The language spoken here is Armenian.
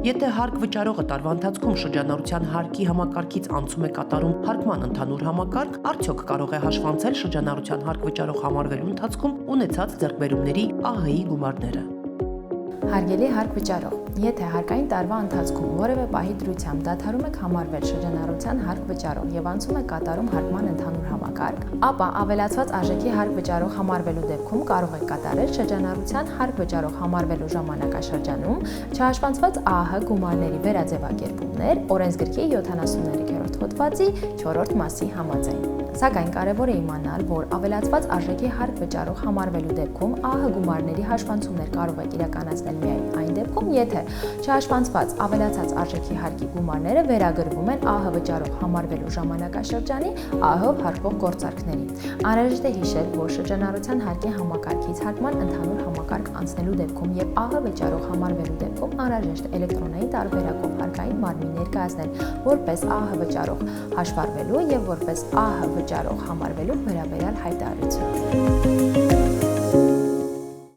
Եթե հարկ վճարողը տարվա ընթացքում շրջանառության հարկի համակարգից անցում է կատարում հարկման ընդհանուր համակարգ, արդյոք կարող է հաշվանցել շրջանառության հարկ վճարող համարվելու ընթացքում ունեցած ձեռքբերումների ԱՀ-ի գումարները։ Հարգելի հարկ վճարող, եթե հարկային տարվա ընթացքում որևէ պահի դրությամբ դադարում եք համարվել շրջանառության հարկ վճարող եւ անցում եք կատարում հարկման ընդհանուր համակարգ, ապա ավելացված արժեքի հարկ վճարող համարվելու դեպքում կարող եք կատարել շրջանառության հարկ վճարող համարվելու ժամանակաշրջանում չհաշվանցված ԱՀ գումարների վերաձևակերպումներ օրենսգրքի 73-րդ հոդվածի 4-րդ մասի համաձայն։ Սակայն կարևոր է իմանալ, որ ավելացված արժեքի հարկ վճարող համարվելու դեպքում ԱՀ գումարների հաշվանցումներ կարող եք իրականացնել միայն այն դեպքում, եթե չհաշվանցված ավելացած արժեքի հարկի գումարները վերագրվում են ԱՀ վճարող համարվելու ժամանակաշրջանի ԱՀ-ով հաշվող գործարքներին։ Անհրաժեշտ է հիշել, որ շրջանառության հարկի համակարգից հարկման ընդհանուր համակարգ անցնելու դեպքում եւ ԱՀ վճարող համարվելու դեպքում անհրաժեշտ է էլեկտրոնային տարբերակով հարկային մարմին ներկայացնել որպես ԱՀ վճարող հաշվառվելու եւ որպես ԱՀ վճարող համարվելու վերաբերյալ հայտարարություն։